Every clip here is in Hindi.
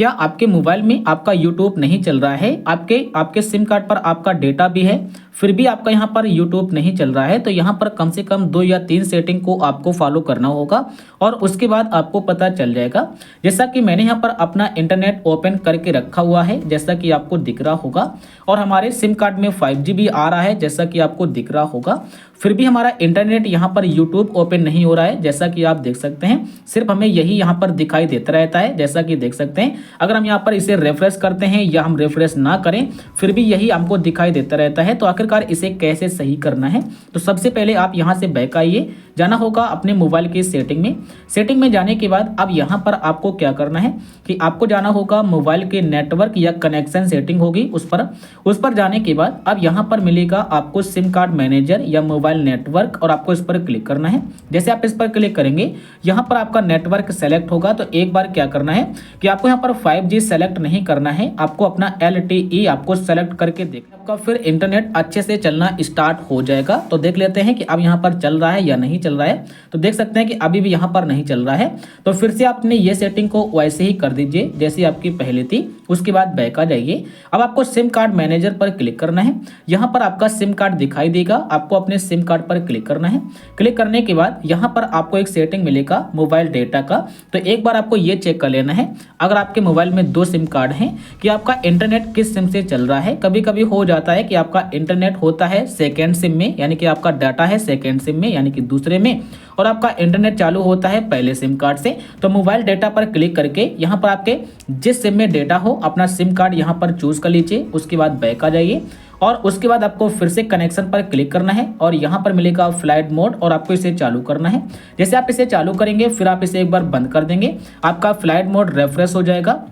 क्या आपके मोबाइल में आपका यूट्यूब नहीं चल रहा है, आपके सिम कार्ड पर आपका डेटा भी है, फिर भी आपका यहाँ पर यूट्यूब नहीं चल रहा है, तो यहाँ पर कम से कम 2 या 3 सेटिंग को आपको फॉलो करना होगा और उसके बाद आपको पता चल जाएगा। जैसा कि मैंने यहाँ पर अपना इंटरनेट ओपन करके रखा हुआ है, जैसा कि आपको दिख रहा होगा, और हमारे सिम कार्ड में 5G भी आ रहा है, जैसा कि आपको दिख रहा होगा। फिर भी हमारा इंटरनेट यहाँ पर यूट्यूब ओपन नहीं हो रहा है, जैसा कि आप देख सकते हैं। सिर्फ हमें यही यहाँ पर दिखाई देता रहता है, जैसा कि देख सकते हैं। अगर हम यहाँ पर इसे रिफ्रेश करते हैं या हम रिफ्रेश ना करें, फिर भी यही हमको दिखाई देता रहता है। तो आखिरकार इसे कैसे सही करना है, तो सबसे पहले आप यहाँ से बैक आइए, जाना होगा अपने मोबाइल की सेटिंग में। सेटिंग में जाने के बाद अब यहाँ पर आपको क्या करना है कि आपको जाना होगा मोबाइल के नेटवर्क या कनेक्शन सेटिंग होगी उस पर जाने के बाद अब यहाँ पर मिलेगा आपको सिम कार्ड मैनेजर या मोबाइल नेटवर्क, और आपको इस पर क्लिक करना है। जैसे आप इस पर क्लिक करेंगे, यहाँ पर आपका नेटवर्क सेलेक्ट होगा। तो एक बार क्या करना है कि आपको यहाँ पर 5G सेलेक्ट नहीं करना है, आपको अपना LTE आपको सेलेक्ट करके देखना, आपका फिर इंटरनेट अच्छे से चलना स्टार्ट हो जाएगा। तो देख लेते हैं कि अब यहाँ पर चल रहा है या नहीं चल रहा है। तो देख सकते हैं कि अभी भी यहाँ पर नहीं चल रहा है। तो फिर से आपने ये सेटिंग को वैसे ही कर दीजिए जैसी आपकी पहले थी। उसके बाद बैक आ जाइए। अब आपको सिम कार्ड मैनेजर पर क्लिक करना है। यहाँ पर आपका सिम कार्ड दिखाई देगा, आपको अपने सिम कार्ड पर क्लिक करना है। क्लिक करने के बाद यहाँ पर आपको एक सेटिंग मिलेगा मोबाइल डेटा का। तो एक बार आपको ये चेक कर लेना है, अगर आपके मोबाइल में 2 सिम कार्ड हैं, कि आपका इंटरनेट किस सिम से चल रहा है। कभी कभी हो जाता है कि आपका इंटरनेट होता है सेकेंड सिम में, यानी कि आपका डाटा है सेकेंड सिम में यानी कि दूसरे में, और आपका इंटरनेट चालू होता है पहले सिम कार्ड से। तो मोबाइल डेटा पर क्लिक करके यहाँ पर आपके जिस सिम में डेटा हो अपना सिम कार्ड यहाँ पर चूज कर लीजिए। उसके बाद बैक आ जाइए और उसके बाद आपको फिर से कनेक्शन पर क्लिक करना है और यहाँ पर मिलेगा फ्लाइट मोड, और आपको इसे चालू करना है। जैसे आप इसे चालू करेंगे फिर आप इसे एक बार बंद कर देंगे, आपका फ्लाइट मोड रेफ्रेश हो जाएगा।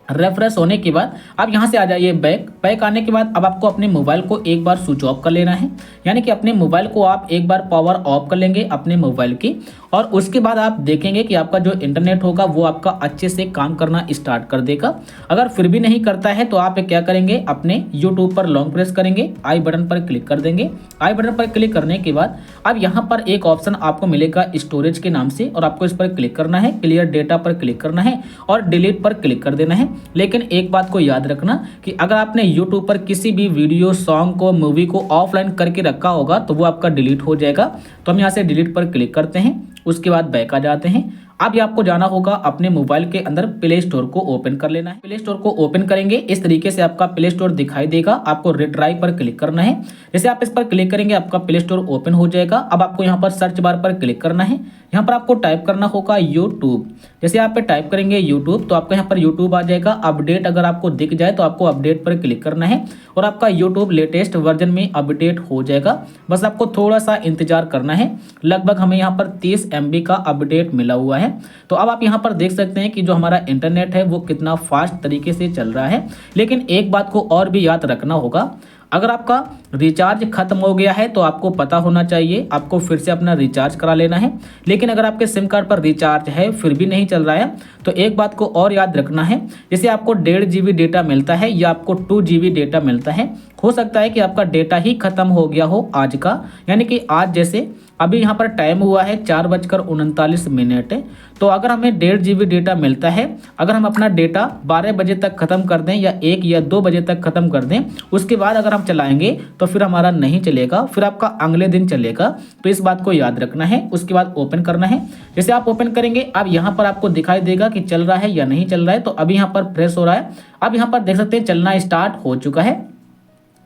रेफ्रेश होने के बाद अब यहाँ से आ जाइए बैक आने के बाद अब आपको अपने मोबाइल को एक बार स्विच ऑफ कर लेना है, यानी कि अपने मोबाइल को आप एक बार पावर ऑफ कर लेंगे अपने मोबाइल की, और उसके बाद आप देखेंगे कि आपका जो इंटरनेट होगा वो आपका अच्छे से काम करना स्टार्ट कर देगा। अगर फिर भी नहीं करता है तो आप क्या करेंगे, अपने यूट्यूब पर लॉन्ग प्रेस करेंगे, आई बटन पर क्लिक कर देंगे। आई बटन पर क्लिक करने के बाद अब यहाँ पर एक ऑप्शन आपको मिलेगा स्टोरेज के नाम से, और आपको इस पर क्लिक करना है, क्लियर डेटा पर क्लिक करना है और डिलीट पर क्लिक कर देना है। लेकिन एक बात को याद रखना कि अगर आपने YouTube पर किसी भी वीडियो, सॉन्ग को, मूवी को ऑफलाइन करके रखा होगा तो वो आपका डिलीट हो जाएगा। तो हम यहाँ से डिलीट पर क्लिक करते हैं, उसके बाद बैक आ जाते हैं। अब ये आपको जाना होगा अपने मोबाइल के अंदर प्ले स्टोर को ओपन कर लेना है। प्ले स्टोर को ओपन करेंगे, इस तरीके से आपका प्ले स्टोर दिखाई देगा। आपको रिट्राई पर क्लिक करना है। जैसे आप इस पर क्लिक करेंगे आपका प्ले स्टोर ओपन हो जाएगा। अब आपको यहाँ पर सर्च बार पर क्लिक करना है। यहाँ पर आपको टाइप करना होगा यूट्यूब। जैसे आप पे टाइप करेंगे यूट्यूब तो आपको यहाँ पर यूट्यूब आ जाएगा। अपडेट अगर आपको दिख जाए तो आपको अपडेट पर क्लिक करना है और आपका यूट्यूब लेटेस्ट वर्जन में अपडेट हो जाएगा। बस आपको थोड़ा सा इंतजार करना है। लगभग हमें यहाँ पर 30 MB का अपडेट मिला हुआ है। तो अब आप यहाँ पर देख सकते हैं कि जो हमारा इंटरनेट है वो कितना फास्ट तरीके से चल रहा है। लेकिन एक बात को और भी याद रखना होगा, अगर आपका रिचार्ज खत्म हो गया है तो आपको पता होना चाहिए, आपको फिर से अपना रिचार्ज करा लेना है। लेकिन अगर आपके सिम कार्ड पर रिचार्ज है फिर भी नहीं चल रहा है तो एक बात को और याद रखना है, जैसे आपको 1.5 GB डेटा मिलता है या आपको 2 GB डेटा मिलता है, हो सकता है कि आपका डेटा ही खत्म हो गया हो आज का, यानी कि आज जैसे अभी यहाँ पर टाइम हुआ है 4:39। तो अगर हमें 1.5 GB डेटा मिलता है, अगर हम अपना डेटा 12 बजे तक ख़त्म कर दें या 1 या 2 बजे तक ख़त्म कर दें, उसके बाद अगर हम चलाएंगे तो फिर हमारा नहीं चलेगा, फिर आपका अगले दिन चलेगा। तो इस बात को याद रखना है। उसके बाद ओपन करना है। जैसे आप ओपन करेंगे अब यहाँ पर आपको दिखाई देगा कि चल रहा है या नहीं चल रहा है। तो अभी यहाँ पर फ्रेश हो रहा है। अब यहाँ पर देख सकते हैं चलना स्टार्ट हो चुका है,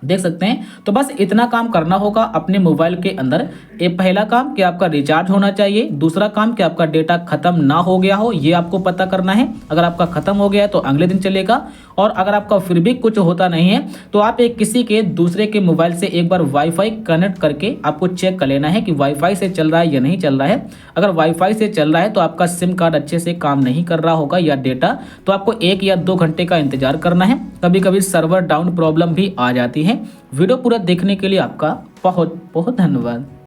देख सकते हैं। तो बस इतना काम करना होगा अपने मोबाइल के अंदर। ये पहला काम कि आपका रिचार्ज होना चाहिए, दूसरा काम कि आपका डेटा खत्म ना हो गया हो, ये आपको पता करना है। अगर आपका खत्म हो गया है तो अगले दिन चलेगा, और अगर आपका फिर भी कुछ होता नहीं है तो आप एक किसी के दूसरे के मोबाइल से एक बार वाईफाई कनेक्ट करके आपको चेक कर लेना है कि वाईफाई से चल रहा है या नहीं चल रहा है। अगर वाईफाई से चल रहा है तो आपका सिम कार्ड अच्छे से काम नहीं कर रहा होगा या डेटा, तो आपको 1 या 2 घंटे का इंतजार करना है। कभी कभी सर्वर डाउन प्रॉब्लम भी आ जाती है। वीडियो पूरा देखने के लिए आपका बहुत बहुत धन्यवाद।